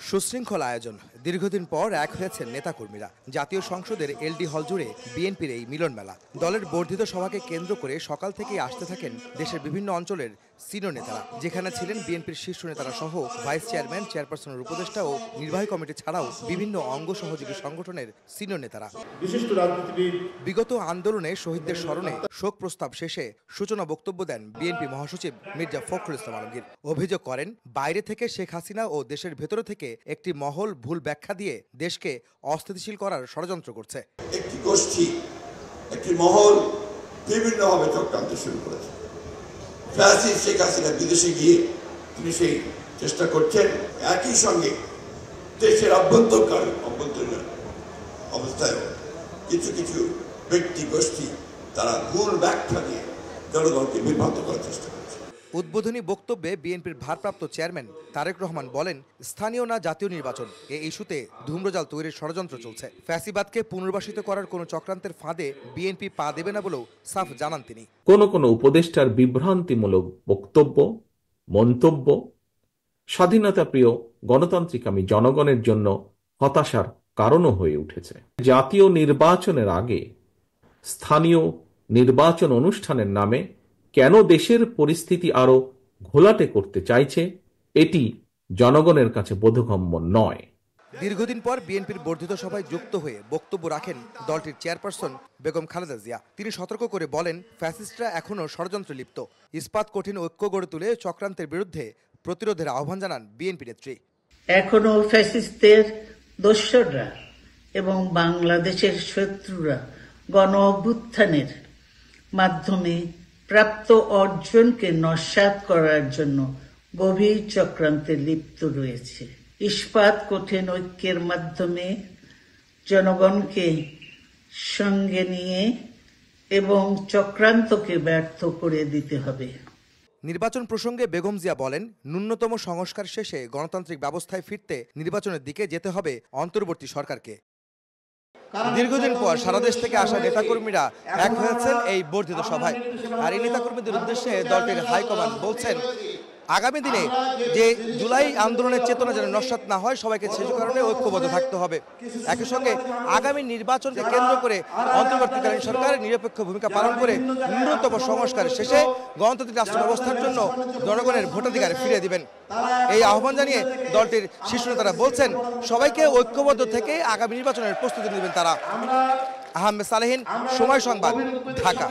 সুশৃঙ্খল আয়োজন। দীর্ঘদিন পর এক হয়েছেন নেতাকর্মীরা। জাতীয় সংসদের এলডি হল জুড়ে বিএনপির এই মিলন মেলা। দলের বর্ধিত সভাকে কেন্দ্র করে সকাল থেকেই আসতে থাকেন দেশের বিভিন্ন অঞ্চলের সিনিয়র নেতারা, যেখানে ছিলেন বিএনপির শীর্ষ নেতারা সহ ভাইস চেয়ারম্যান, চেয়ারপারসনের উপদেষ্টা ও নির্বাহী কমিটি ছাড়াও বিভিন্ন অঙ্গ সহযোগী সংগঠনের সিনিয়র নেতারা। বিগত আন্দোলনে শহীদদের স্মরণে শোক প্রস্তাব শেষে সূচনা বক্তব্য দেন বিএনপি মহাসচিব মির্জা ফখরুল ইসলাম আলমগীর। অভিযোগ করেন, বাইরে থেকে শেখ হাসিনা ও দেশের ভেতর থেকে একটি মহল ভুল ব্যাখ্যা দিয়ে দেশকে অস্থিতিশীল করার ষড়যন্ত্র করছে। একটি গোষ্ঠী, একটি মহল বিভিন্নভাবে চক্রান্ত শুরু করেছে। ফ্যাসিস্ট শেখ হাসিনা বিদেশে গিয়ে তিনি সেই চেষ্টা করছেন। একই সঙ্গে দেশের অভ্যন্তরীণ অবস্থায় কিছু কিছু ব্যক্তি গোষ্ঠী তারা ভুল ব্যাখ্যা দিয়ে জনগণকে বিভ্রান্ত করার চেষ্টা করছে। উদ্বোধনী বক্তব্যে বিএনপির ভারপ্রাপ্ত চেয়ারম্যান তারেক রহমান বলেন, স্থানীয় না জাতীয় নির্বাচন, এই ইস্যুতে ধূম্রজাল তৈরির ষড়যন্ত্র চলছে। ফ্যাসিবাদকে পুনর্বাসিত করার কোনো চক্রান্তের ফাঁদে বিএনপি পা দেবে না বলেও সাফ জানান তিনি। কোন উপদেষ্টার বিভ্রান্তিমূলক বক্তব্য, মন্তব্য স্বাধীনতা প্রিয় গণতান্ত্রিক আমি জনগণের জন্য হতাশার কারণও হয়ে উঠেছে। জাতীয় নির্বাচনের আগে স্থানীয় নির্বাচন অনুষ্ঠানের নামে কেন দেশের পরিস্থিতি আরো ঘোলাটে করতে চাইছে, এটি জনগণের কাছে বোধগম্য নয়। দীর্ঘদিন পর বিএনপির বর্ধিত সভায় যুক্ত হয়ে বক্তব্য রাখেন দলটির চেয়ারপারসন বেগম খালেদা জিয়া। তিনি সতর্ক করে বলেন, ফ্যাসিস্টরা এখনও ষড়যন্ত্রে লিপ্ত। ইস্পাত কঠিন ঐক্য গড়ে তুলে চক্রান্তের বিরুদ্ধে প্রতিরোধের আহ্বান জানান বিএনপি নেত্রী। এখনো ফ্যাসিস্টদের দোসররা এবং বাংলাদেশের শত্রুরা গণ অভ্যুত্থানের মাধ্যমে প্রাপ্ত অর্জনকে নস্যাৎ করার জন্য গভীর চক্রান্তে লিপ্ত রয়েছে। ইস্পাত কঠিন ঐক্যের মাধ্যমে জনগণকে সঙ্গে নিয়ে এবং চক্রান্তকে ব্যর্থ করে দিতে হবে। নির্বাচন প্রসঙ্গে বেগম জিয়া বলেন, ন্যূনতম সংস্কার শেষে গণতান্ত্রিক ব্যবস্থায় ফিরতে নির্বাচনের দিকে যেতে হবে অন্তর্বর্তী সরকারকে। দীর্ঘদিন পর সারা দেশ থেকে আসা নেতাকর্মীরা এক হয়েছেন এই বর্ধিত সভায়। আর এই নেতাকর্মীদের উদ্দেশ্যে দলটির হাইকমান্ড বলছেন, আগামী দিনে যে জুলাই আন্দোলনের চেতনা যেন নস্যাৎ না হয়, সবাইকে সেই কারণে ঐক্যবদ্ধ থাকতে হবে। একই সঙ্গে আগামী নির্বাচনকে কেন্দ্র করে অন্তর্বর্তীকালীন সরকার নিরপেক্ষ ভূমিকা পালন করে ন্যূনতম সংস্কার শেষে গণতান্ত্রিক রাষ্ট্র ব্যবস্থার জন্য জনগণের ভোটাধিকার ফিরিয়ে দিবেন। এই আহ্বান জানিয়ে দলটির শীর্ষ নেতারা বলছেন, সবাইকে ঐক্যবদ্ধ থেকে আগামী নির্বাচনের প্রস্তুতি নেবেন তারা। আহমেদ সালেহীন, সময় সংবাদ, ঢাকা।